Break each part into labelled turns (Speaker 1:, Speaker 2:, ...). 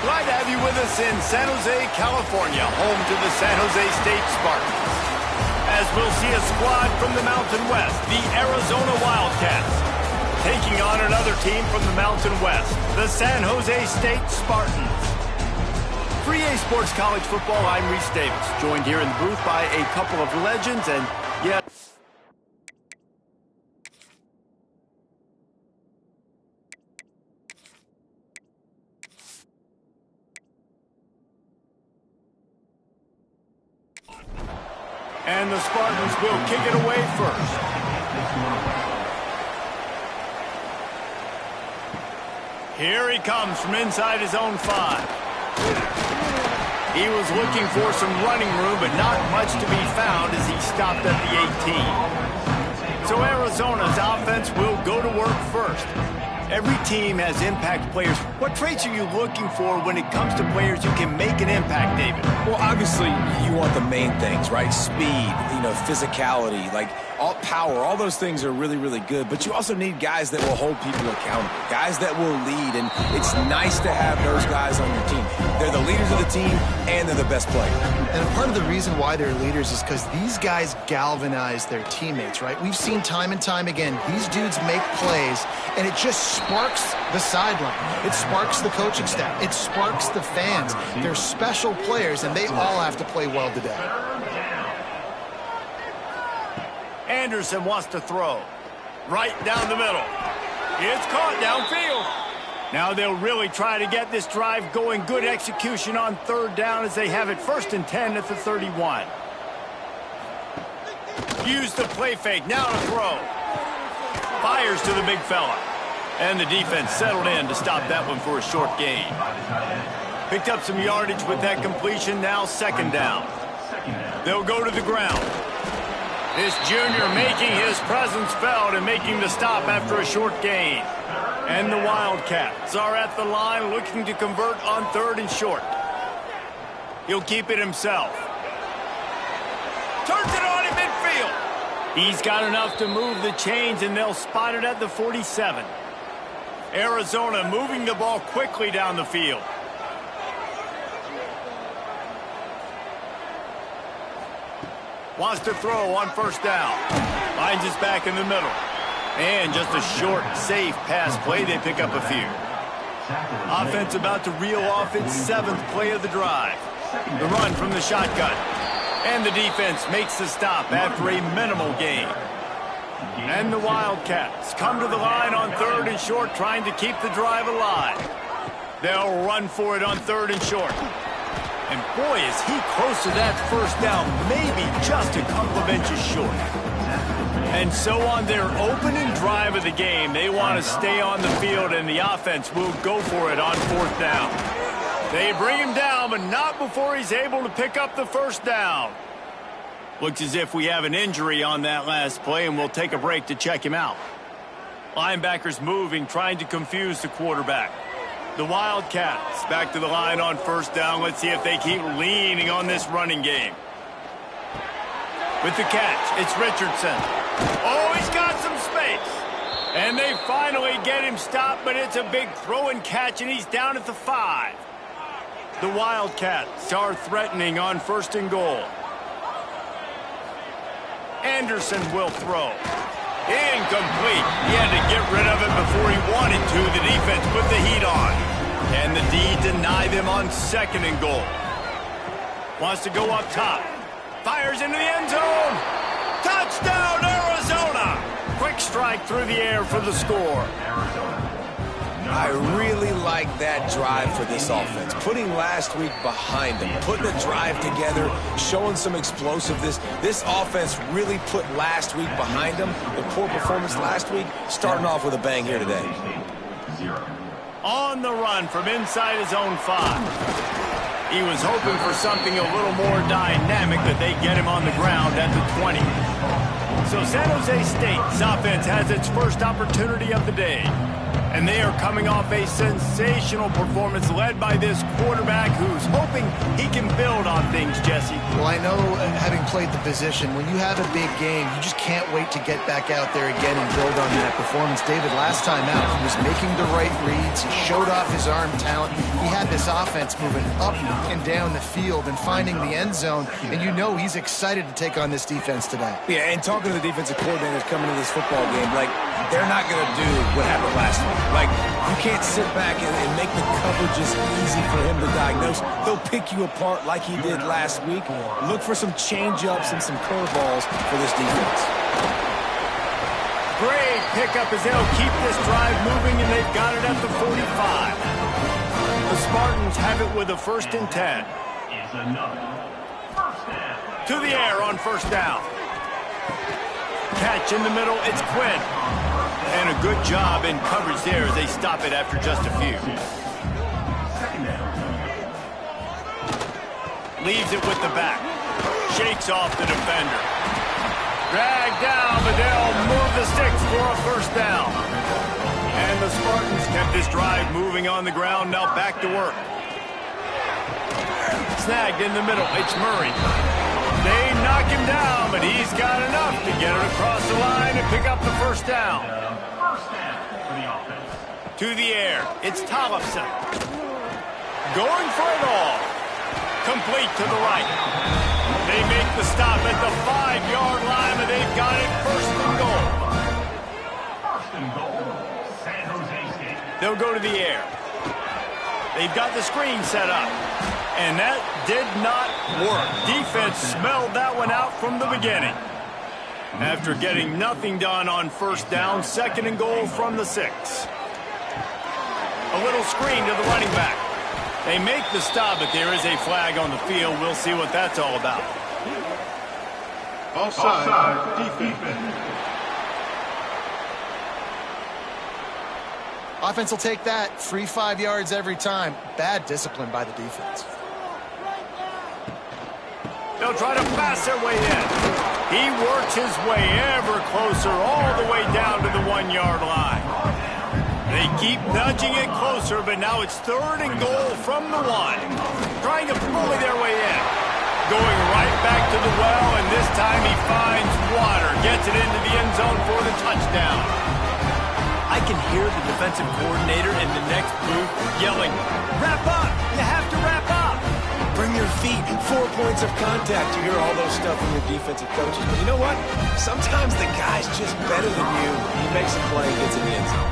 Speaker 1: Glad to have you with us in San Jose, California, home to the San Jose State Spartans. As we'll see a squad from the Mountain West, the Arizona Wildcats, taking on another team from the Mountain West, the San Jose State Spartans. For EA Sports College Football, I'm Reese Davis, joined here in the booth by a couple of legends, and yeah. And the Spartans will kick it away first. Here he comes from inside his own 5. He was looking for some running room, but not much to be found as he stopped at the 18. So Arizona's offense will go to work first. Every team has impact players. What traits are you looking for when it comes to players who can make an impact, David?
Speaker 2: Well, obviously, you want the main things, right? Speed, physicality, like all power, all those things are really, really good. But you also need guys that will hold people accountable, guys that will lead. And it's nice to have those guys on your team. They're the leaders of the team, and they're the best players.
Speaker 3: And part of the reason why they're leaders is because these guys galvanize their teammates, right? We've seen time and time again, these dudes make plays, and it just sparks the sideline. It sparks the coaching staff. It sparks the fans. They're special players, and they all have to play well today.
Speaker 1: Anderson wants to throw. Right down the middle. It's caught downfield. Now they'll really try to get this drive going. Good execution on third down as they have it 1st and 10 at the 31. Use the play fake. Now to throw. Fires to the big fella. And the defense settled in to stop that one for a short gain. Picked up some yardage with that completion. Now 2nd down. They'll go to the ground. This junior making his presence felt and making the stop after a short gain. And the Wildcats are at the line looking to convert on 3rd and short. He'll keep it himself. Turns it on in midfield. He's got enough to move the chains, and they'll spot it at the 47. Arizona moving the ball quickly down the field. Wants to throw on 1st down. Finds his back in the middle. And just a short, safe pass play. They pick up a few. Offense about to reel off its 7th play of the drive. The run from the shotgun. And the defense makes the stop after a minimal gain. And the Wildcats come to the line on 3rd and short, trying to keep the drive alive. They'll run for it on 3rd and short. And boy, is he close to that 1st down, maybe just a couple of inches short. And so on their opening drive of the game, they want to stay on the field, and the offense will go for it on 4th down. They bring him down, but not before he's able to pick up the 1st down. Looks as if we have an injury on that last play, and we'll take a break to check him out. Linebackers moving, trying to confuse the quarterback. The Wildcats back to the line on 1st down. Let's see if they keep leaning on this running game. With the catch, it's Richardson. Oh, he's got some space. And they finally get him stopped, but it's a big throw and catch, and he's down at the 5. The Wildcats are threatening on 1st and goal. Anderson will throw. Incomplete. He had to get rid of it before he wanted to. The defense put the heat on. And the D deny them on 2nd and goal. Wants to go up top. Fires into the end zone. Touchdown, Arizona. Quick strike through the air for the score.
Speaker 2: I really like that drive for this offense. Putting last week behind them, putting a drive together, showing some explosiveness. This offense really put last week behind them. The poor performance last week, starting off with a bang here today.
Speaker 1: On the run from inside his own 5. He was hoping for something a little more dynamic, but they get him on the ground at the 20. So San Jose State's offense has its first opportunity of the day. And they are coming off a sensational performance led by this quarterback who's hoping he can build on things, Jesse.
Speaker 3: Well, I know, having played the position, when you have a big game, you just can't wait to get back out there again and build on that performance. David, last time out, he was making the right reads. He showed off his arm talent. He had this offense moving up and down the field and finding the end zone. And you know he's excited to take on this defense today.
Speaker 2: Yeah, and talking to the defensive coordinators coming to this football game, like, they're not going to do what happened last week. Like, you can't sit back and make the coverages easy for him to diagnose. He'll pick you apart like he did last week. Look for some change-ups and some curveballs for this defense.
Speaker 1: Great pickup as they'll keep this drive moving, and they've got it at the 45. The Spartans have it with a 1st and 10. To the air on 1st down. Catch in the middle, it's Quinn. And a good job in coverage there as they stop it after just a few. Leaves it with the back. Shakes off the defender. Dragged down, but they'll move the sticks for a 1st down. And the Spartans kept this drive moving on the ground. Now back to work. Snagged in the middle. It's Murray. They knock him down, but he's got enough to get it across the line and pick up the first down. To the air. It's Tollefson. Going for it all. Complete to the right. They make the stop at the 5-yard line, and they've got it first and goal. First and goal, San Jose State. They'll go to the air. They've got the screen set up. And that did not work. Defense smelled that one out from the beginning. After getting nothing done on first down, second and goal from the 6. A little screen to the running back. They make the stop, but there is a flag on the field. We'll see what that's all about.
Speaker 3: Offside, defense. Offense will take that. Free 5 yards every time. Bad discipline by the defense.
Speaker 1: They'll try to pass their way in. He works his way ever closer all the way down to the 1-yard line. They keep nudging it closer, but now it's third and goal from the 1. Trying to bully their way in. Going right back to the well, and this time he finds water. Gets it into the end zone for the touchdown. I can hear the defensive coordinator in the next booth yelling, "Wrap up! You have to wrap up!"
Speaker 2: Bring your feet, 4 points of contact. You hear all those stuff from your defensive coaches. But you know what? Sometimes the guy's just better than you. He makes a play and gets in the end zone.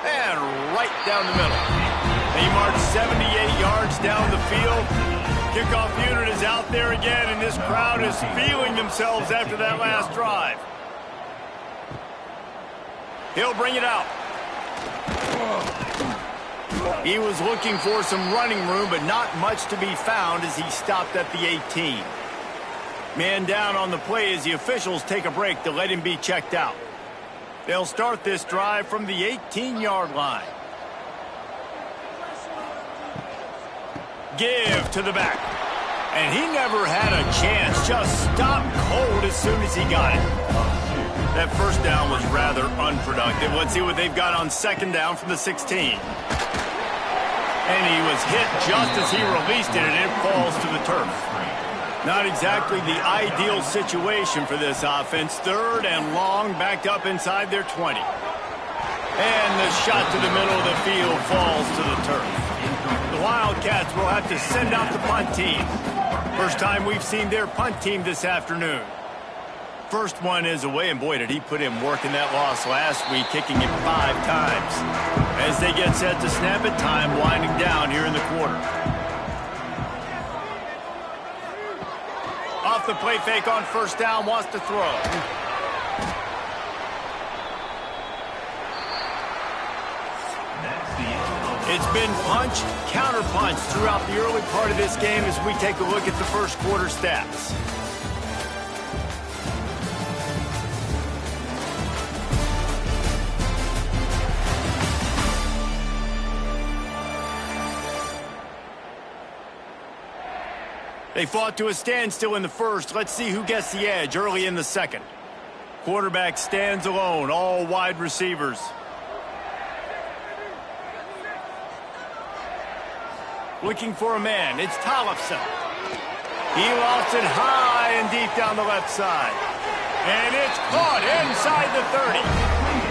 Speaker 1: And right down the middle. They march 78 yards down the field. Kickoff unit is out there again, and this crowd is feeling themselves after that last drive. He'll bring it out. He was looking for some running room, but not much to be found as he stopped at the 18. Man down on the play as the officials take a break to let him be checked out. They'll start this drive from the 18-yard line. Give to the back. And he never had a chance. Just stopped cold as soon as he got it. That first down was rather unproductive. Let's see what they've got on second down from the 16. And he was hit just as he released it, and it falls to the turf. Not exactly the ideal situation for this offense. Third and long, backed up inside their 20. And the shot to the middle of the field falls to the turf. The Wildcats will have to send out the punt team. First time we've seen their punt team this afternoon. First one is away, and boy, did he put in work in that loss last week, kicking it 5 times. As they get set to snap it, time winding down here in the quarter. Off the play fake on first down, wants to throw. It's been punch, counter punch throughout the early part of this game as we take a look at the first quarter stats. They fought to a standstill in the first. Let's see who gets the edge early in the second. Quarterback stands alone, all wide receivers. Looking for a man. It's Tollefson. He lost it high and deep down the left side. And it's caught inside the 30.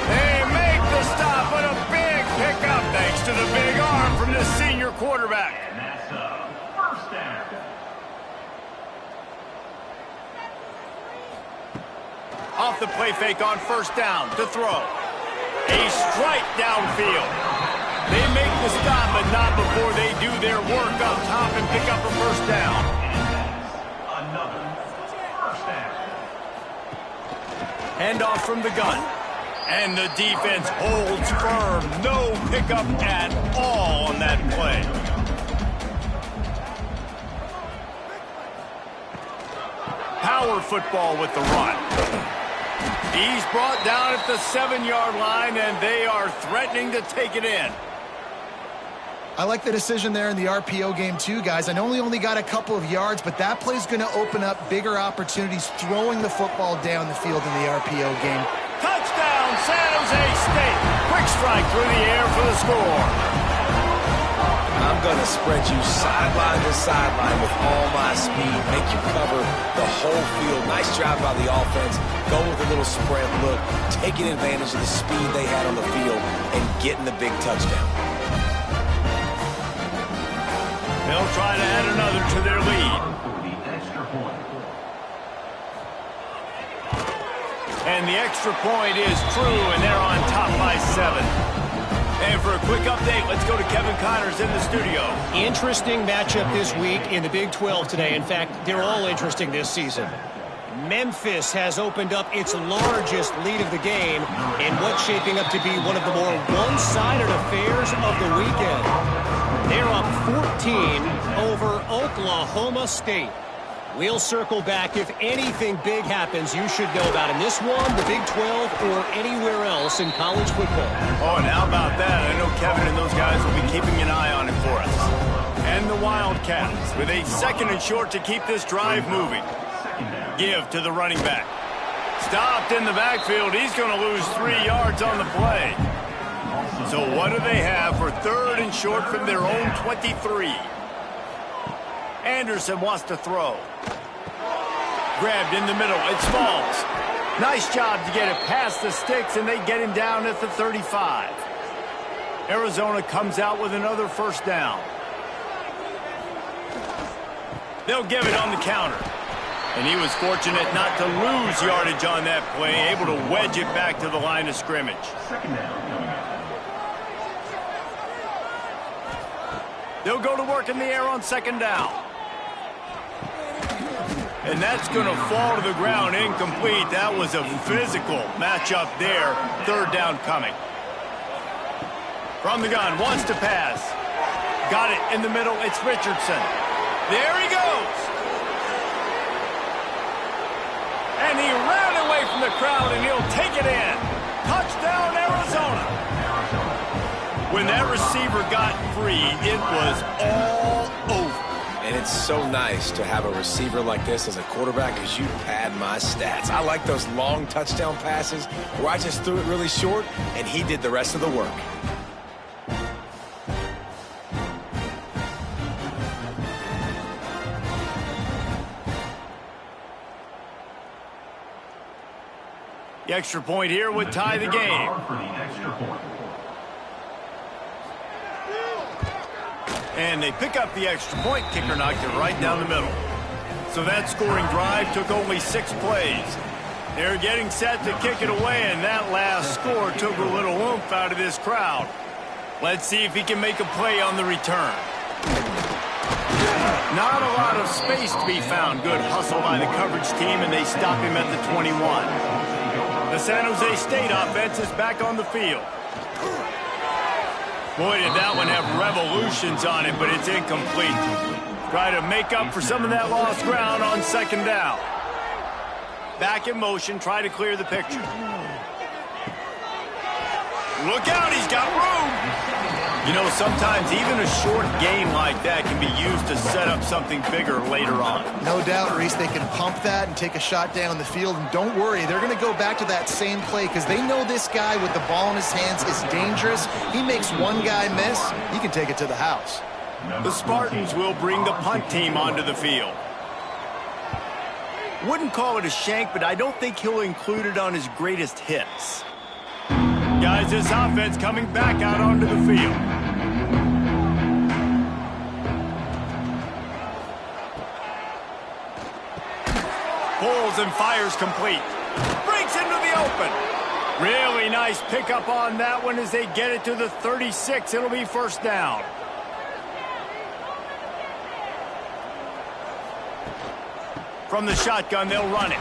Speaker 1: They make the stop, but a big pickup thanks to the big arm from this senior quarterback. And that's first down. Off the play fake on first down to throw. A strike downfield. They make the stop, but not before they do their work up top and pick up a first down. Another first down. Handoff from the gun. And the defense holds firm. No pickup at all on that play. Power football with the run. He's brought down at the 7-yard line, and they are threatening to take it in.
Speaker 3: I like the decision there in the RPO game too, guys. I know he only got a couple of yards, but that play's going to open up bigger opportunities throwing the football down the field in the RPO game.
Speaker 1: Touchdown, San Jose State. Quick strike through the air for the score.
Speaker 2: I'm going to spread you sideline to sideline with all my speed, make you cover the whole field. Nice job by the offense. Go with a little spread look, taking advantage of the speed they had on the field and getting the big touchdown.
Speaker 1: They'll try to add another to their lead. And the extra point is true, and they're on top by 7. And for a quick update, let's go to Kevin Connors in the studio.
Speaker 4: Interesting matchup this week in the Big 12 today. In fact, they're all interesting this season. Memphis has opened up its largest lead of the game in what's shaping up to be one of the more one-sided affairs of the weekend. They're up 14 over Oklahoma State. We'll circle back if anything big happens you should know about in this one, the Big 12, or anywhere else in college football.
Speaker 1: Oh, and how about that? I know Kevin and those guys will be keeping an eye on it for us. And the Wildcats with a 2nd and short to keep this drive moving. Give to the running back. Stopped in the backfield. He's going to lose 3 yards on the play. So what do they have for 3rd and short from their own 23? Anderson wants to throw. Grabbed in the middle. It's Smalls. Nice job to get it past the sticks, and they get him down at the 35. Arizona comes out with another first down. They'll give it on the counter. And he was fortunate not to lose yardage on that play, able to wedge it back to the line of scrimmage. They'll go to work in the air on 2nd down. And that's going to fall to the ground incomplete. That was a physical matchup there. 3rd down coming. From the gun, wants to pass. Got it in the middle. It's Richardson. There he goes. And he ran away from the crowd, and he'll take it in. Touchdown, Arizona. When that receiver got free, it was all over.
Speaker 2: And it's so nice to have a receiver like this as a quarterback because you pad my stats. I like those long touchdown passes where I just threw it really short and he did the rest of the work.
Speaker 1: The extra point here would tie the game. And they pick up the extra point. Kicker knocked it right down the middle. So that scoring drive took only 6 plays. They're getting set to kick it away, and that last score took a little oomph out of this crowd. Let's see if he can make a play on the return. Not a lot of space to be found. Good hustle by the coverage team, and they stop him at the 21. The San Jose State offense is back on the field. Boy, did that one have revolutions on it, but it's incomplete. Try to make up for some of that lost ground on 2nd down. Back in motion, try to clear the picture. Look out, he's got room. You know, sometimes even a short game like that can be used to set up something bigger later on.
Speaker 3: No doubt, Reese, they can pump that and take a shot down the field. And don't worry, they're going to go back to that same play because they know this guy with the ball in his hands is dangerous. He makes one guy miss, he can take it to the house.
Speaker 1: The Spartans will bring the punt team onto the field. Wouldn't call it a shank, but I don't think he'll include it on his greatest hits. Guys, this offense coming back out onto the field. Pulls and fires complete. Breaks into the open. Really nice pickup on that one as they get it to the 36. It'll be 1st down. From the shotgun, they'll run it.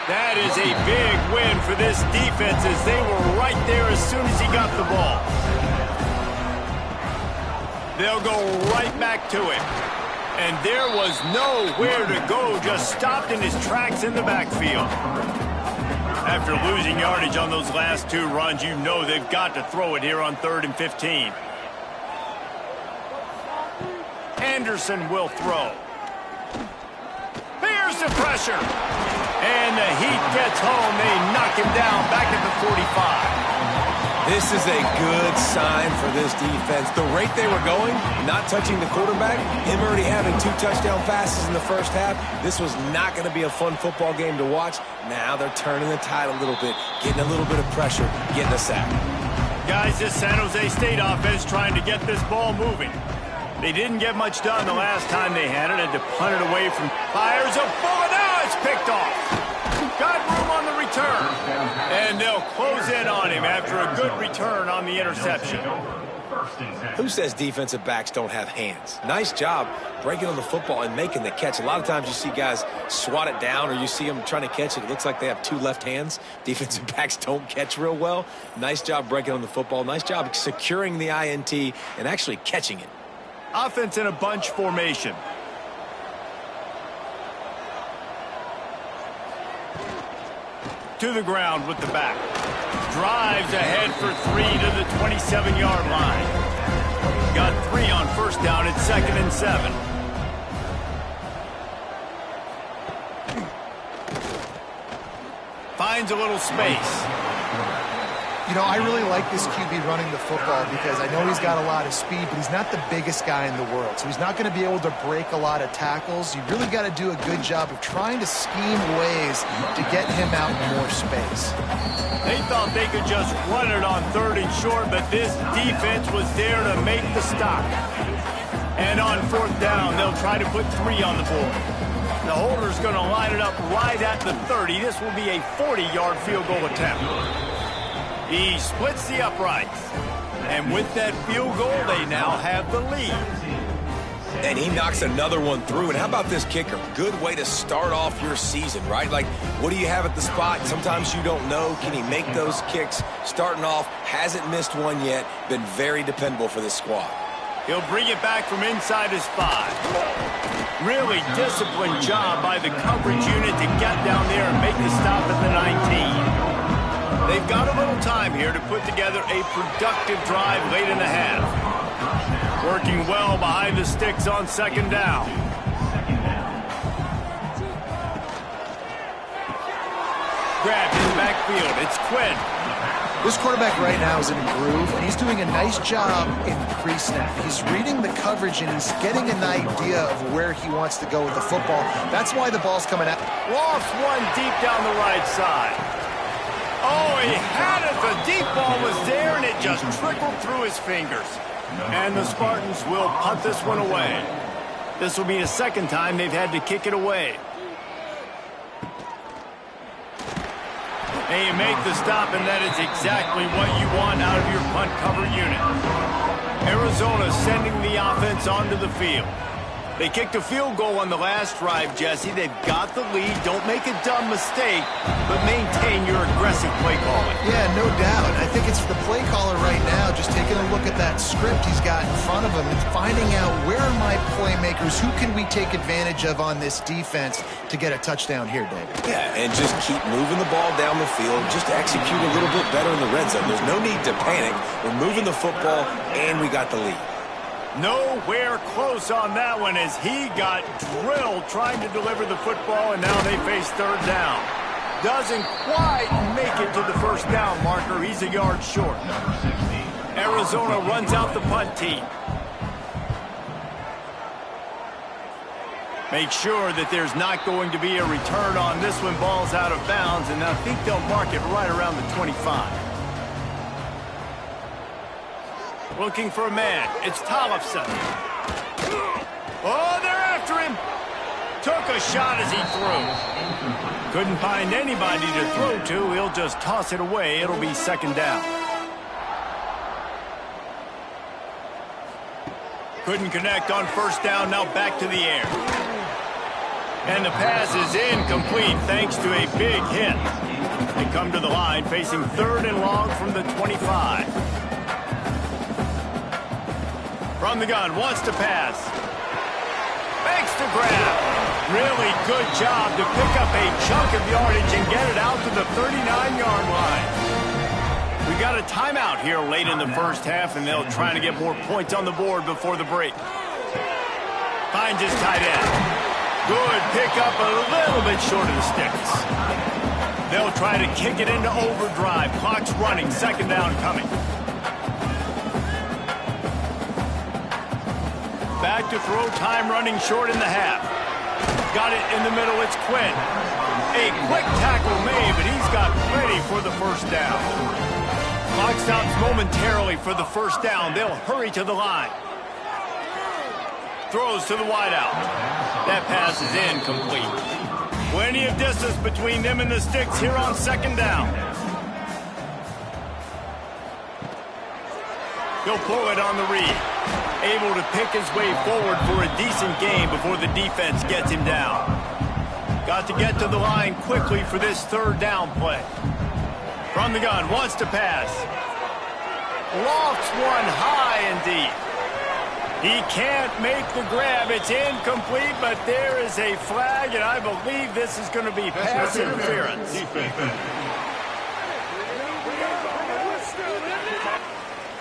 Speaker 1: That is a big win for this defense as they were right there as soon as he got the ball. They'll go right back to him. And there was nowhere to go, just stopped in his tracks in the backfield. After losing yardage on those last 2 runs, you know they've got to throw it here on 3rd and 15. Anderson will throw. Here's the pressure. And the heat gets home. They knock him down back at the 45.
Speaker 2: This is a good sign for this defense. The rate they were going, not touching the quarterback, him already having 2 touchdown passes in the first half, this was not going to be a fun football game to watch. Now they're turning the tide a little bit, getting a little bit of pressure, getting a sack.
Speaker 1: Guys, this San Jose State offense trying to get this ball moving. They didn't get much done the last time they had it. Had to punt it away from fires a bullet. Now it's picked off. Got room on the return. And they'll close in on him after a good return on the interception.
Speaker 2: Who says defensive backs don't have hands? Nice job breaking on the football and making the catch. A lot of times you see guys swat it down or you see them trying to catch it. It looks like they have 2 left hands. Defensive backs don't catch real well. Nice job breaking on the football. Nice job securing the INT and actually catching it.
Speaker 1: Offense in a bunch formation. To the ground with the back. Drives ahead for 3 to the 27-yard line. Got 3 on first down. It's 2nd and 7. Finds a little space.
Speaker 3: You know, I really like this QB running the football because I know he's got a lot of speed, but he's not the biggest guy in the world. So he's not going to be able to break a lot of tackles. You really got to do a good job of trying to scheme ways to get him out in more space.
Speaker 1: They thought they could just run it on 3rd and short, but this defense was there to make the stop. And on 4th down, they'll try to put 3 on the board. The holder's going to line it up right at the 30. This will be a 40-yard field goal attempt. He splits the uprights. And with that field goal, they now have the lead.
Speaker 2: And he knocks another one through. And how about this kicker? Good way to start off your season, right? Like, what do you have at the spot? Sometimes you don't know. Can he make those kicks? Starting off, hasn't missed one yet. Been very dependable for this squad.
Speaker 1: He'll bring it back from inside his 5. Really disciplined job by the coverage unit to get down there and make the stop at the 19. They've got a little time here to put together a productive drive late in the half. Working well behind the sticks on 2nd down. Grabbed in the backfield. It's Quinn.
Speaker 3: This quarterback right now is in a groove, and he's doing a nice job in pre-snap. He's reading the coverage, and he's getting an idea of where he wants to go with the football. That's why the ball's coming out.
Speaker 1: Lost one deep down the right side. Oh, he had it. The deep ball was there, and it just trickled through his fingers. And the Spartans will punt this one away. This will be the 2nd time they've had to kick it away. And you make the stop, and that is exactly what you want out of your punt cover unit. Arizona sending the offense onto the field. They kicked a field goal on the last drive, Jesse. They've got the lead. Don't make a dumb mistake, but maintain your aggressive play calling.
Speaker 3: Yeah, no doubt. I think it's the play caller right now just taking a look at that script he's got in front of him and finding out where are my playmakers, who can we take advantage of on this defense to get a touchdown here, David.
Speaker 2: Yeah, and just keep moving the ball down the field. Just execute a little bit better in the red zone. There's no need to panic. We're moving the football, and we got the lead.
Speaker 1: Nowhere close on that one as he got drilled trying to deliver the football, and now they face 3rd down. Doesn't quite make it to the 1st down marker. He's a yard short. Arizona runs out the punt team. Make sure that there's not going to be a return on this one. Ball's out of bounds, and I think they'll mark it right around the 25. Looking for a man. It's Tollefson. Oh, they're after him. Took a shot as he threw. Couldn't find anybody to throw to. He'll just toss it away. It'll be 2nd down. Couldn't connect on 1st down. Now back to the air. And the pass is incomplete thanks to a big hit. They come to the line facing 3rd and long from the 25. From the gun, wants to pass. Makes the grab. Really good job to pick up a chunk of yardage and get it out to the 39-yard line. We got a timeout here late in the 1st half, and they'll try to get more points on the board before the break. Finds his tight end. Good pickup, a little bit short of the sticks. They'll try to kick it into overdrive. Clock's running, second down coming. Back to throw, time running short in the half. Got it in the middle, it's Quinn. A quick tackle made, but he's got plenty for the first down. Clock stops momentarily for the first down. They'll hurry to the line. Throws to the wideout. That pass is incomplete. Plenty of distance between them and the sticks here on second down. He'll pull it on the read. Able to pick his way forward for a decent gain before the defense gets him down. Got to get to the line quickly for this third down play. From the gun, wants to pass. Lofts one high and deep. He can't make the grab. It's incomplete, but there is a flag, and I believe this is going to be pass interference.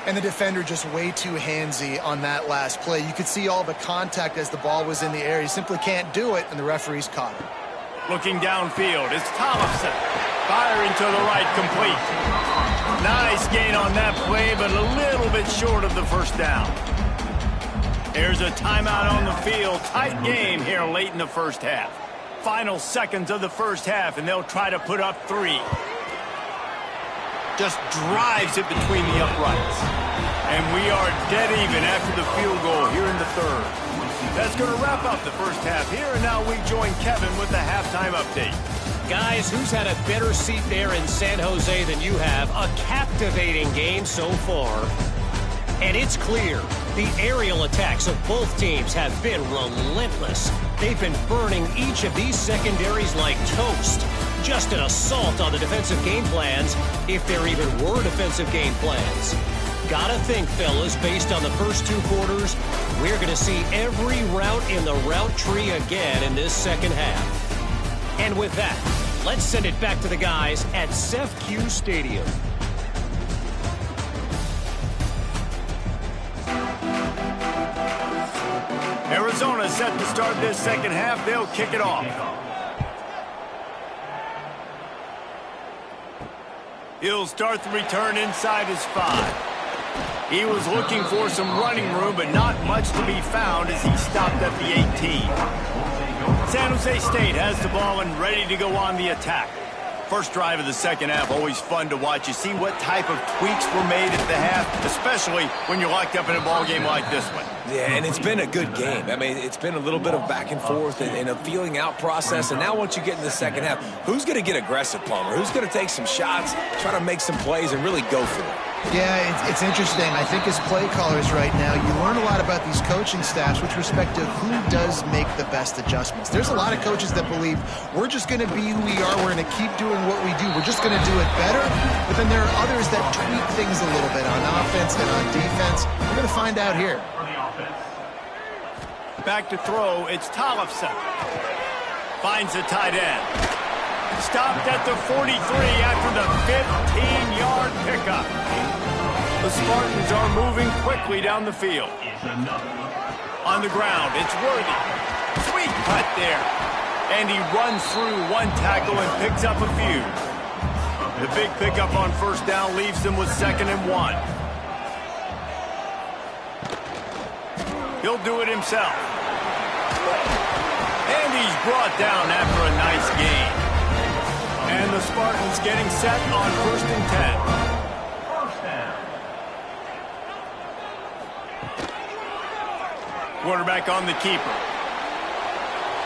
Speaker 3: And the defender just way too handsy on that last play. You could see all the contact as the ball was in the air. He simply can't do it, and the referee's caught him.
Speaker 1: Looking downfield, it's Tollefson. Firing to the right, complete. Nice gain on that play, but a little bit short of the first down. There's a timeout on the field. Tight game here late in the first half. Final seconds of the first half, and they'll try to put up 3. Just drives it between the uprights. And we are dead even after the field goal here in the third. That's going to wrap up the first half here, and now we join Kevin with the halftime update.
Speaker 4: Guys, who's had a better seat there in San Jose than you have? A captivating game so far. And it's clear, the aerial attacks of both teams have been relentless. They've been burning each of these secondaries like toast. Just an assault on the defensive game plans, if there even were defensive game plans. Gotta think, fellas, based on the first 2 quarters, we're going to see every route in the route tree again in this second half. And with that, let's send it back to the guys at CEF Stadium.
Speaker 1: Arizona set to start this second half. They'll kick it off. He'll start the return inside his 5. He was looking for some running room, but not much to be found as he stopped at the 18. San Jose State has the ball and ready to go on the attack. First drive of the second half, always fun to watch. You see what type of tweaks were made at the half, especially when you're locked up in a ball game like this one.
Speaker 2: Yeah, and it's been a good game. I mean, it's been a little bit of back and forth and a feeling out process. And now once you get in the second half, who's going to get aggressive, Palmer? Who's going to take some shots, try to make some plays, and really go for it?
Speaker 3: Yeah, it's interesting. I think as play callers right now, you learn a lot about these coaching staffs with respect to who does make the best adjustments. There's a lot of coaches that believe we're just going to be who we are. We're going to keep doing what we do. We're just going to do it better. But then there are others that tweak things a little bit on offense and on defense. We're going to find out here.
Speaker 1: Back to throw, it's Tollefson. Finds the tight end. Stopped at the 43 after the 15-yard pickup. The Spartans are moving quickly down the field. On the ground, it's Worthy. Sweet cut there. And he runs through one tackle and picks up a few. The big pickup on first down leaves them with 2nd and 1. He'll do it himself. And he's brought down after a nice gain. And the Spartans getting set on 1st and 10. Quarterback on the keeper.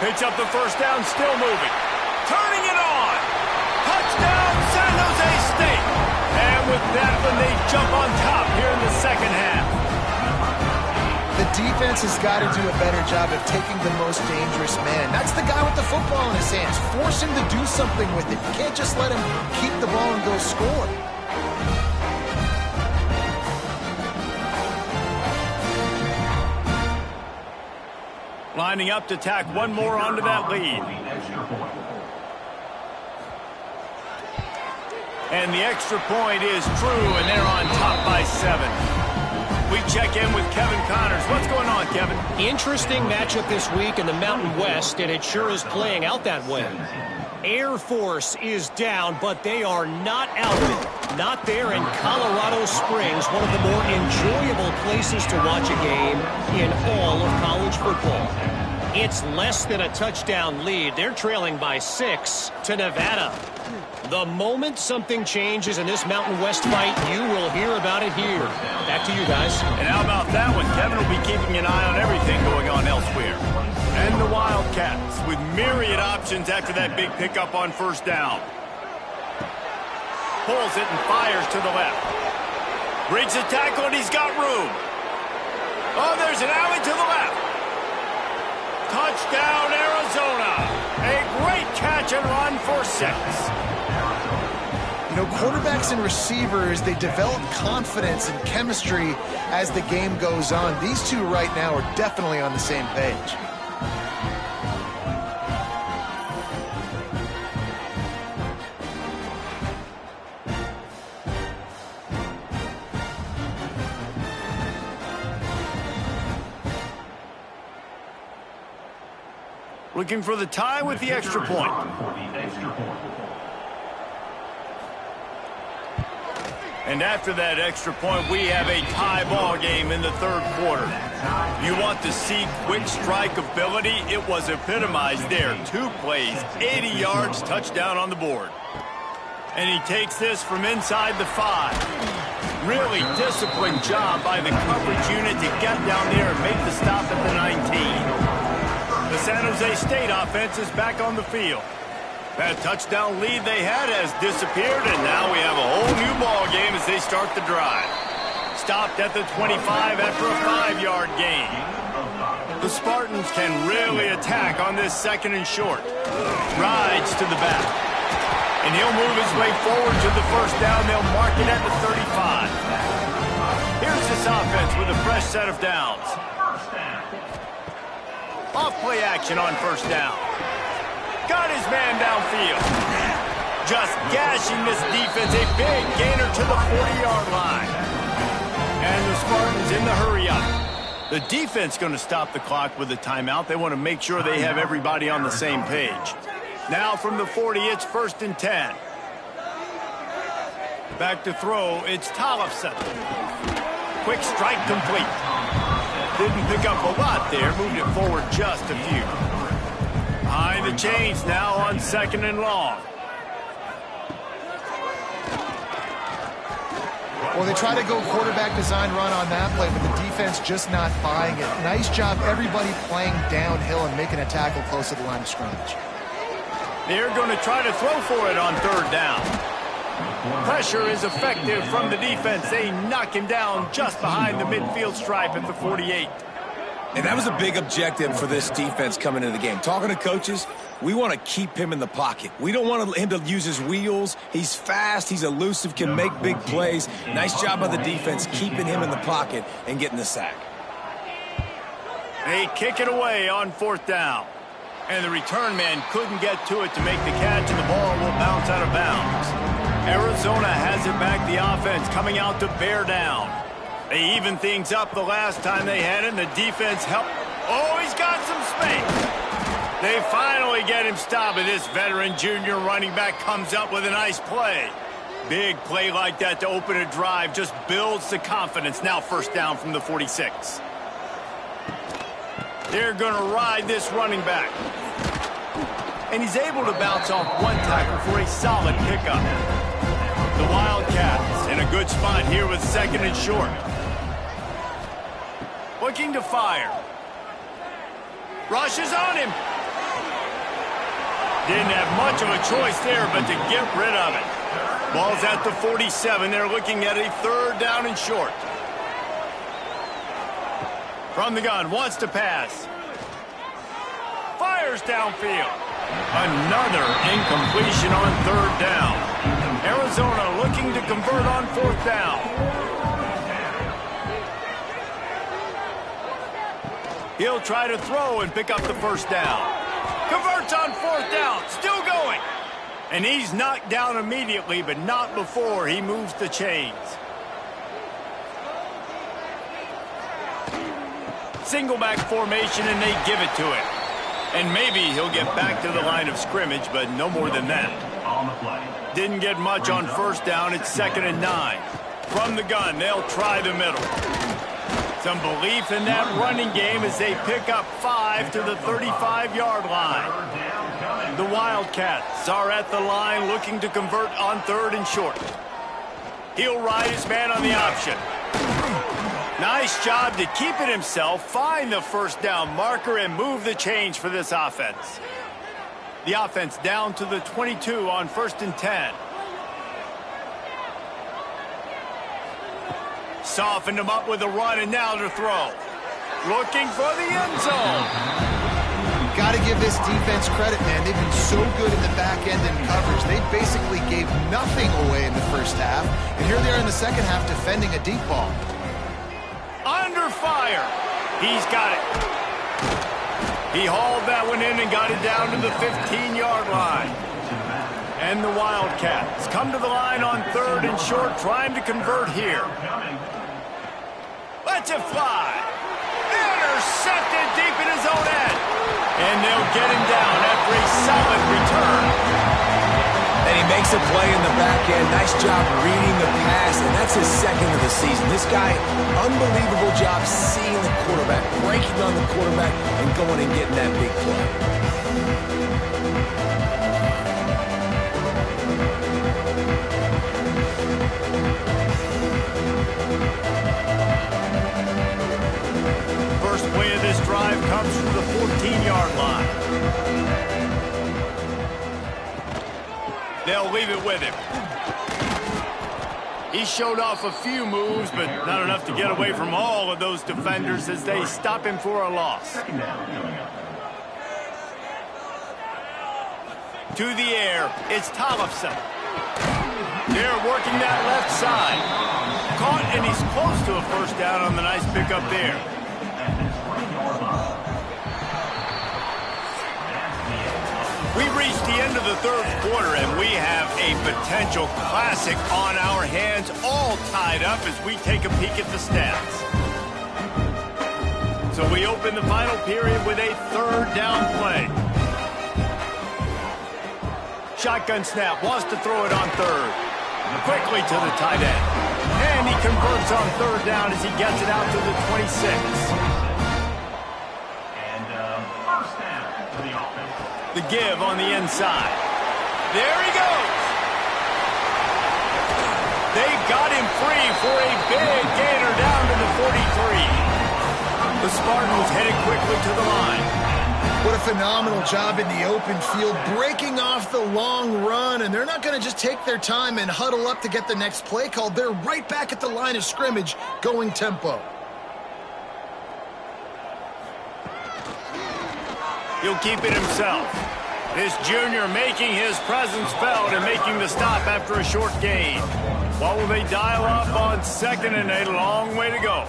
Speaker 1: Picks up the first down, still moving. Turning it on. Touchdown, San Jose State. And with that one, they jump on top here in the second half.
Speaker 3: The defense has got to do a better job of taking the most dangerous man. That's the guy with the football in his hands. Force him to do something with it. You can't just let him keep the ball and go score.
Speaker 1: Lining up to tack one more onto that lead. And the extra point is true, and they're on top by 7. We check in with Kevin Connors. What's going on, Kevin?
Speaker 4: Interesting matchup this week in the Mountain West, and it sure is playing out that way. Air Force is down, but they are not out of it. Not there in Colorado Springs, one of the more enjoyable places to watch a game in all of college football. It's less than a touchdown lead. They're trailing by 6 to Nevada. The moment something changes in this Mountain West fight, you will hear about it here. Back to you guys.
Speaker 1: And how about that one? Kevin will be keeping an eye on everything going on elsewhere. And the Wildcats with myriad options after that big pickup on first down. Pulls it and fires to the left. Breaks the tackle and he's got room. Oh, there's an alley to the left. Touchdown, Arizona. A great catch and run for 6.
Speaker 3: You know, quarterbacks and receivers, they develop confidence and chemistry as the game goes on. These two right now are definitely on the same page.
Speaker 1: Looking for the tie with the extra point. And after that extra point, we have a tie ball game in the third quarter. You want to see quick strike ability? It was epitomized there. 2 plays, 80 yards, touchdown on the board. And he takes this from inside the 5. Really disciplined job by the coverage unit to get down there and make the stop at the 19. The San Jose State offense is back on the field. That touchdown lead they had has disappeared, and now we have a whole new ball game as they start the drive. Stopped at the 25 after a 5-yard gain. The Spartans can really attack on this 2nd and short. Rides to the back. And he'll move his way forward to the first down. They'll mark it at the 35. Here's this offense with a fresh set of downs. Off-play action on first down. Got his man downfield. Just gashing this defense. A big gainer to the 40-yard line. And the Spartans in the hurry-up. The defense going to stop the clock with a timeout. They want to make sure they have everybody on the same page. Now from the 40, it's 1st and 10. Back to throw, it's Tollefson. Quick strike complete. Didn't pick up a lot there, moved it forward just a few. Behind the chains now on 2nd and long.
Speaker 3: Well, they try to go quarterback design run on that play, but the defense just not buying it. Nice job, everybody playing downhill and making a tackle close to the line of scrimmage.
Speaker 1: They're going to try to throw for it on 3rd down. Pressure is effective from the defense. They knock him down just behind the midfield stripe at the 48.
Speaker 2: And that was a big objective for this defense coming into the game. Talking to coaches, we want to keep him in the pocket. We don't want him to use his wheels. He's fast, he's elusive, can make big plays. Nice job by the defense keeping him in the pocket and getting the sack.
Speaker 1: They kick it away on 4th down. And the return man couldn't get to it to make the catch, and the ball will bounce out of bounds. Arizona has it back, the offense coming out to bear down. They evened things up the last time they had it, and the defense helped. Oh, he's got some space. They finally get him stopped, and this veteran junior running back comes up with a nice play. Big play like that to open a drive just builds the confidence. Now 1st down from the 46. They're going to ride this running back. And he's able to bounce off one tackle for a solid pickup. The Wildcats in a good spot here with 2nd and short. Looking to fire. Rushes on him. Didn't have much of a choice there, but to get rid of it. Ball's at the 47. They're looking at a 3rd down and short. From the gun, wants to pass. Fires downfield. Another incompletion on 3rd down. Arizona looking to convert on 4th down. He'll try to throw and pick up the 1st down. Converts on 4th down, still going. And he's knocked down immediately, but not before he moves the chains. Single back formation, and they give it to him. And maybe he'll get back to the line of scrimmage, but no more than that. Didn't get much on first down. It's 2nd and 9. From the gun, they'll try the middle. Some belief in that running game as they pick up 5 to the 35-yard line. The Wildcats are at the line looking to convert on 3rd and short. He'll ride his man on the option. Nice job to keep it himself, find the first down marker, and move the change for this offense. The offense down to the 22 on 1st and 10. Softened him up with a run, and now to throw. Looking for the end zone.
Speaker 3: Got to give this defense credit, man. They've been so good in the back end and coverage. They basically gave nothing away in the first half, and here they are in the second half defending a deep ball.
Speaker 1: Under fire. He's got it. He hauled that one in and got it down to the 15-yard line. And the Wildcats come to the line on 3rd and short, trying to convert here. Let's it fly. Intercepted deep in his own end. And they'll get him down after a solid return.
Speaker 2: And he makes a play in the back end. Nice job reading the pass, and that's his 2nd of the season. This guy, unbelievable job seeing the quarterback, breaking on the quarterback, and going and getting that big play.
Speaker 1: First play of this drive comes from the 14-yard line. They'll leave it with him. He showed off a few moves, but not enough to get away from all of those defenders as they stop him for a loss. To the air, it's Tollefson. They're working that left side. Caught, and he's close to a first down on the nice pickup there. We've reached the end of the 3rd quarter, and we have a potential classic on our hands, all tied up as we take a peek at the stats. So we open the final period with a 3rd down play. Shotgun snap, wants to throw it on 3rd. Quickly to the tight end. And he converts on 3rd down as he gets it out to the 26. The give on the inside. There he goes. They got him free for a big gainer down to the 43. The Spartans headed quickly to the line.
Speaker 3: What a phenomenal job in the open field, breaking off the long run, and they're not going to just take their time and huddle up to get the next play called. They're right back at the line of scrimmage, going tempo.
Speaker 1: He'll keep it himself. This junior making his presence felt and making the stop after a short gain. What will they dial up on 2nd and 8? A long way to go.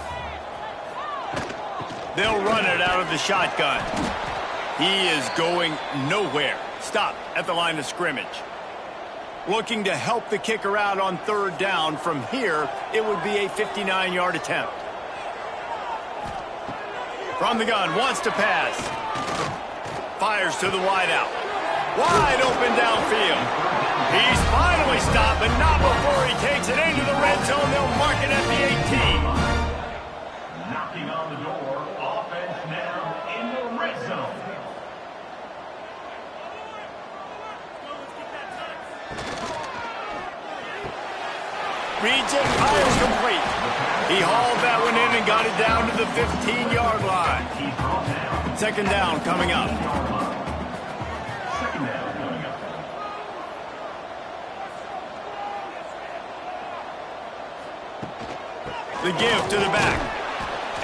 Speaker 1: They'll run it out of the shotgun. He is going nowhere. Stop at the line of scrimmage. Looking to help the kicker out on 3rd down. From here, it would be a 59-yard attempt. From the gun, wants to pass. Fires to the wideout. Wide open downfield. He's finally stopped, but not before he takes it into the red zone. They'll mark it at the 18.
Speaker 5: Knocking on the door. Offense now in the red zone.
Speaker 1: Reads it, fires complete. He hauled that one in and got it down to the 15-yard line. 2nd down coming up. The give to the back.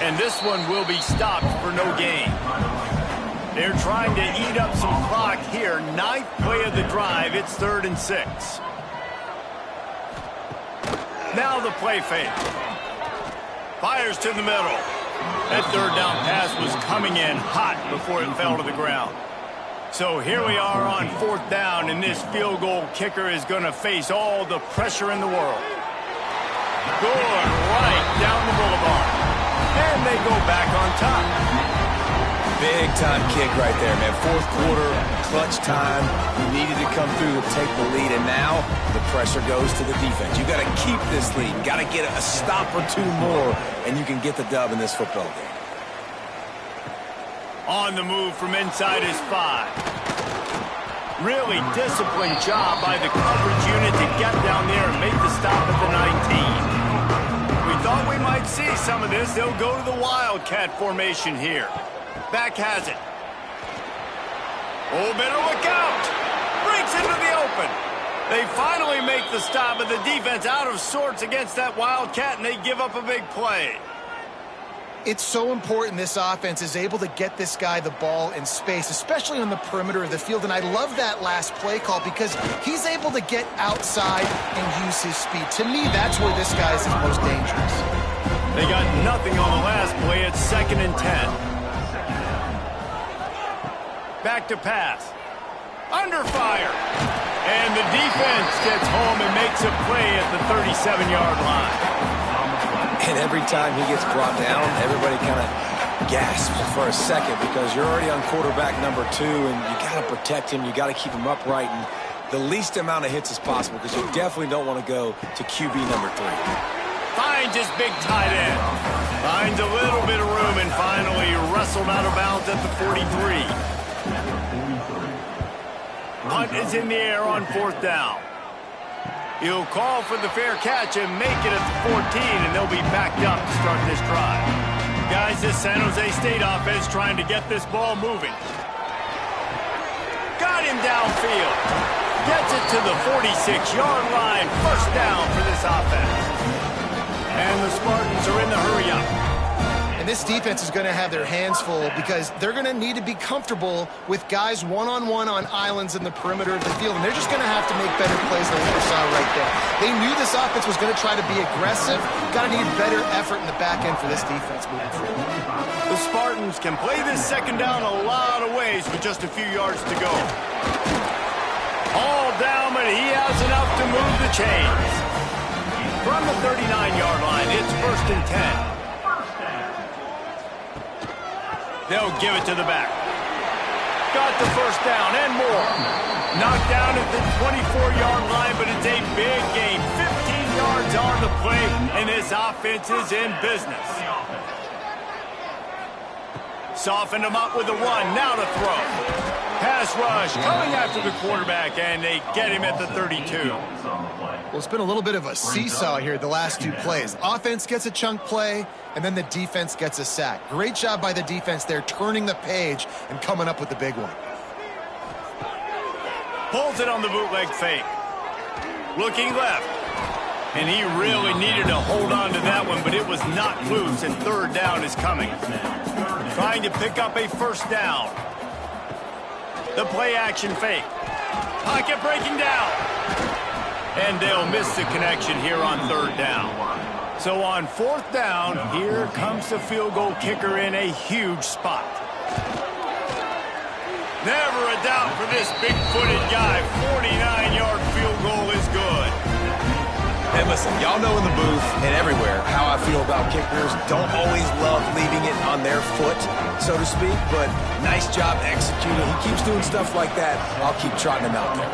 Speaker 1: And this one will be stopped for no gain. They're trying to eat up some clock here. 9th play of the drive. It's 3rd and 6. Now the play fake. Fires to the middle. That 3rd down pass was coming in hot before it fell to the ground. So here we are on 4th down, and this field goal kicker is going to face all the pressure in the world. Good right down the boulevard. And they go back on top.
Speaker 2: Big time kick right there, man. Fourth quarter, clutch time. You needed to come through to take the lead, and now the pressure goes to the defense. You got to keep this lead. You got to get a stop or two more, and you can get the dub in this football game.
Speaker 1: On the move from inside his 5. Really disciplined job by the coverage unit to get down there and make the stop at the 19. We thought we might see some of this. They'll go to the Wildcat formation here. Back has it. Oh, better look out. Breaks into the open. They finally make the stop, but the defense out of sorts against that Wildcat, and they give up a big play.
Speaker 3: It's so important this offense is able to get this guy the ball in space, especially on the perimeter of the field. And I love that last play call because he's able to get outside and use his speed. To me, that's where this guy is his most dangerous.
Speaker 1: They got nothing on the last play. It's 2nd and 10. Back to pass. Under fire. And the defense gets home and makes a play at the 37-yard line.
Speaker 2: And every time he gets brought down, everybody kind of gasps for a second because you're already on quarterback number 2, and you got to protect him. You got to keep him upright and the least amount of hits as possible because you definitely don't want to go to QB number 3.
Speaker 1: Finds his big tight end. Finds a little bit of room and finally wrestled out of bounds at the 43. Punt is in the air on 4th down. He'll call for the fair catch and make it at the 14, and they'll be backed up to start this drive. Guys, this San Jose State offense trying to get this ball moving. Got him downfield. Gets it to the 46-yard line. 1st down for this offense. And the Spartans are in the hurry-up.
Speaker 3: And this defense is going to have their hands full because they're going to need to be comfortable with guys one-on-one on islands in the perimeter of the field. And they're just going to have to make better plays than what we saw right there. They knew this offense was going to try to be aggressive. Got to need better effort in the back end for this defense moving forward.
Speaker 1: The Spartans can play this 2nd down a lot of ways with just a few yards to go. All down, but he has enough to move the chains. From the 39-yard line, it's 1st and 10. They'll give it to the back. Got the 1st down and more. Knocked down at the 24-yard line, but it's a big gain. 15 yards on the play, and this offense is in business. Softened him up with the 1. Now to throw. Pass rush coming after the quarterback, and they get him at the 32.
Speaker 3: Well, it's been a little bit of a seesaw here the last 2 plays. Offense gets a chunk play, and then the defense gets a sack. Great job by the defense there, turning the page and coming up with the big one.
Speaker 1: Pulls it on the bootleg fake. Looking left. And he really needed to hold on to that one, but it was not loose, and 3rd down is coming. Trying to pick up a 1st down. The play action fake. Pocket breaking down. And they'll miss the connection here on 3rd down. So on 4th down, here comes the field goal kicker in a huge spot. Never a doubt for this big-footed guy. 49-yard field goal is good.
Speaker 2: And listen, y'all know in the booth and everywhere how I feel about kickers. Don't always love leaving it on their foot, so to speak, but nice job executing. He keeps doing stuff like that. I'll keep trotting him out there.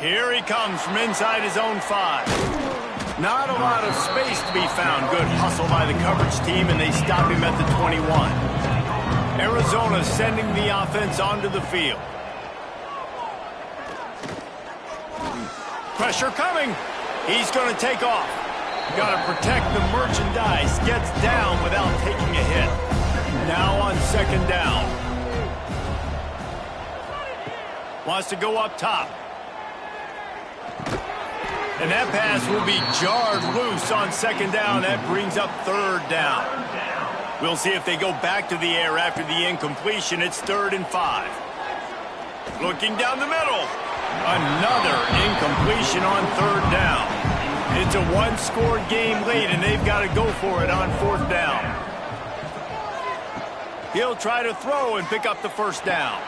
Speaker 1: Here he comes from inside his own 5. Not a lot of space to be found. Good hustle by the coverage team, and they stop him at the 21. Arizona sending the offense onto the field. Pressure coming. He's going to take off. Got to protect the merchandise. Gets down without taking a hit. Now on 2nd down. Wants to go up top. And that pass will be jarred loose on 2nd down. That brings up 3rd down. We'll see if they go back to the air after the incompletion. It's 3rd and 5. Looking down the middle. Another incompletion on 3rd down. It's a 1-score game late, and they've got to go for it on 4th down. He'll try to throw and pick up the 1st down.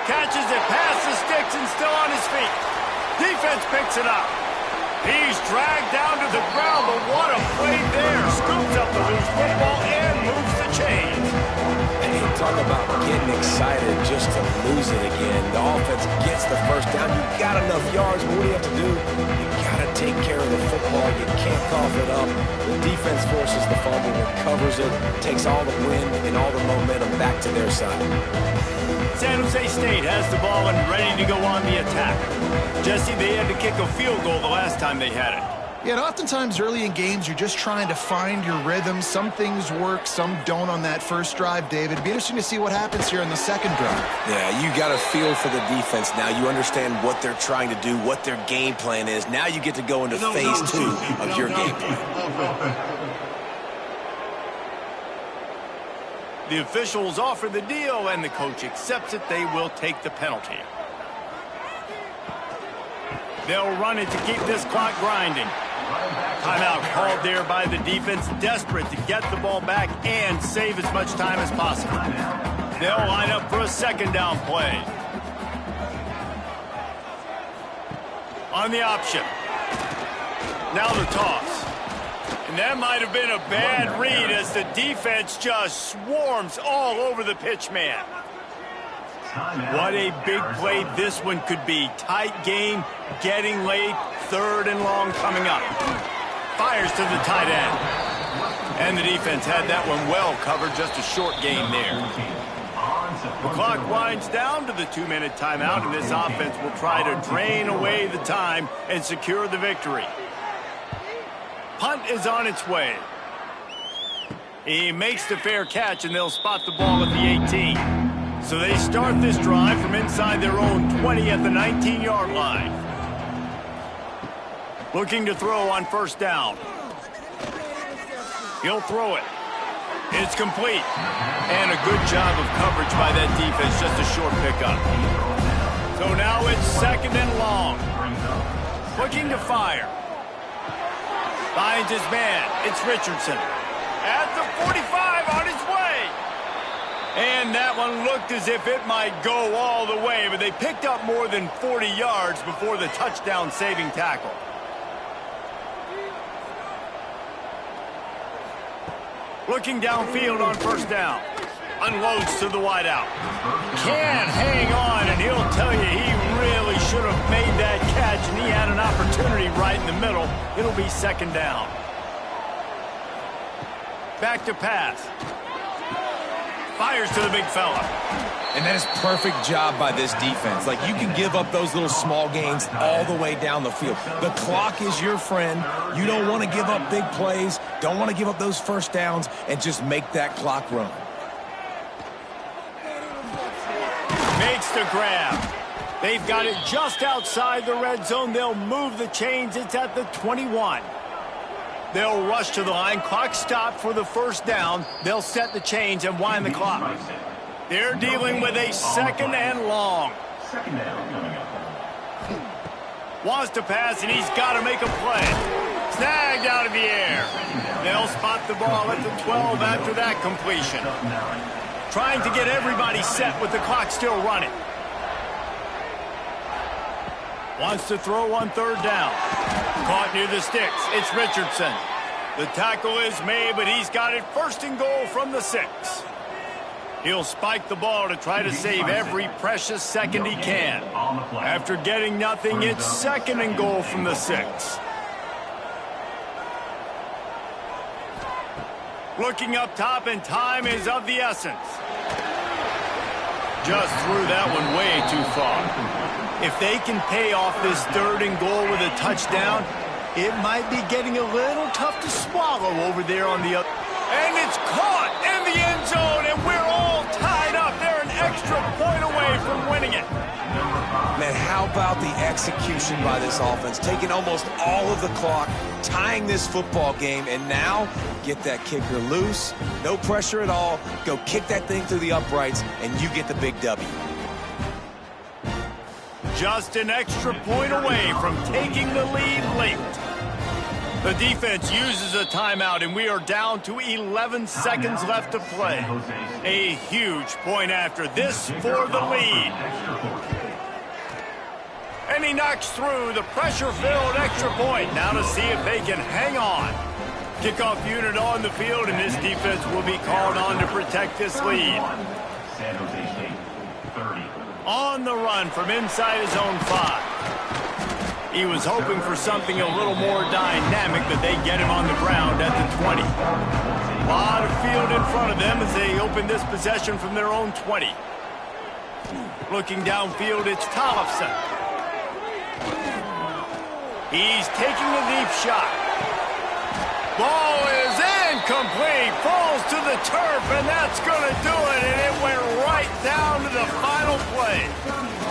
Speaker 1: Catches it past the sticks and still on his feet. Defense picks it up. He's dragged down to the ground, but what a play there. Scoops up the loose football and moves the chains.
Speaker 2: Hey, talk about getting excited just to lose it again. The offense gets the first down. You got enough yards, but what do you have to do? You got to take care of the football. You can't cough it up. The defense forces the fumble, recovers it, takes all the wind and all the momentum back to their side.
Speaker 1: San Jose State has the ball and ready to go on the attack. Jesse, they had to kick a field goal the last time they had it.
Speaker 3: Yeah, and oftentimes early in games, you're just trying to find your rhythm. Some things work, some don't on that first drive, David. It'd be interesting to see what happens here in the second drive.
Speaker 2: Yeah, you got a feel for the defense now. You understand what they're trying to do, what their game plan is. Now you get to go into phase 2 of your game plan.
Speaker 1: The officials offer the deal, and the coach accepts it. They will take the penalty. They'll run it to keep this clock grinding. Timeout called there by the defense, desperate to get the ball back and save as much time as possible. They'll line up for a second down play. On the option. Now the toss. And that might have been a bad read as the defense just swarms all over the pitch man. What a big play this one could be. Tight game, getting late, third and long coming up. Fires to the tight end. And the defense had that one well covered, just a short game there. The clock winds down to the 2-minute timeout, and this offense will try to drain away the time and secure the victory. Punt is on its way. He makes the fair catch, and they'll spot the ball at the 18. So they start this drive from inside their own 20 at the 19-yard line. Looking to throw on first down. He'll throw it. It's complete. And a good job of coverage by that defense, just a short pickup. So now it's second and long. Looking to fire. Finds his man. It's Richardson. At the 45 on his way. And that one looked as if it might go all the way, but they picked up more than 40 yards before the touchdown-saving tackle. Looking downfield on first down. Unloads to the wideout. Can hang on, and he'll tell you he really should have made that catch, and he had an opportunity right in the middle. It'll be second down. Back to pass. Fires to the big fella.
Speaker 2: And that is perfect job by this defense. Like, you can give up those little small gains all the way down the field. The clock is your friend. You don't want to give up big plays, don't want to give up those first downs, and just make that clock run.
Speaker 1: Makes the grab. They've got it just outside the red zone. They'll move the chains. It's at the 21. They'll rush to the line. Clock stopped for the first down. They'll set the chains and wind the clock. They're dealing with a second and long. Wants to pass, and he's got to make a play. Snagged out of the air. They'll spot the ball at the 12 after that completion. Trying to get everybody set with the clock still running. Wants to throw on third down. Caught near the sticks. It's Richardson. The tackle is made, but he's got it first and goal from the 6. He'll spike the ball to try to save every precious second he can. After getting nothing, it's second and goal from the 6. Looking up top, and time is of the essence. Just threw that one way too far. If they can pay off this third and goal with a touchdown, it might be getting a little tough to swallow over there on the other. And it's caught in the end zone, and we're all tied up. They're an extra point away from winning it.
Speaker 2: Man, how about the execution by this offense? Taking almost all of the clock, tying this football game, and now get that kicker loose. No pressure at all. Go kick that thing through the uprights, and you get the big W.
Speaker 1: Just an extra point away from taking the lead late. The defense uses a timeout, and we are down to 11 seconds left to play. A huge point after this for the lead. And he knocks through the pressure-filled extra point. Now to see if they can hang on. Kickoff unit on the field, and this defense will be called on to protect this lead.
Speaker 5: San Jose State, 30.
Speaker 1: On the run from inside his own 5. He was hoping for something a little more dynamic, but they get him on the ground at the 20. A lot of field in front of them as they open this possession from their own 20. Looking downfield, it's Tollefson. He's taking a deep shot. Ball is incomplete. Falls to the turf, and that's going to do it. And it went right down to the final play.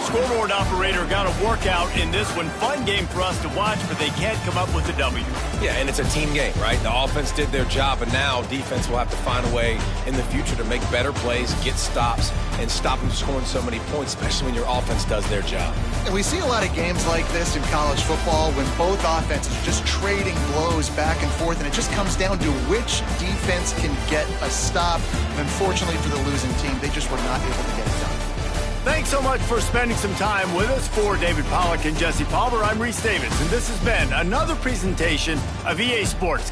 Speaker 1: Scoreboard operator got a workout in this one. Fun game for us to watch, but they can't come up with a W.
Speaker 2: Yeah, and it's a team game, right? The offense did their job, and now defense will have to find a way in the future to make better plays, get stops, and stop them scoring so many points, especially when your offense does their job.
Speaker 3: And we see a lot of games like this in college football when both offenses are just trading blows back and forth, and it just comes down to which defense can get a stop. And unfortunately for the losing team, they just were not able to get it done.
Speaker 1: Thanks so much for spending some time with us. For David Pollack and Jesse Palmer, I'm Reese Davis, and this has been another presentation of EA Sports.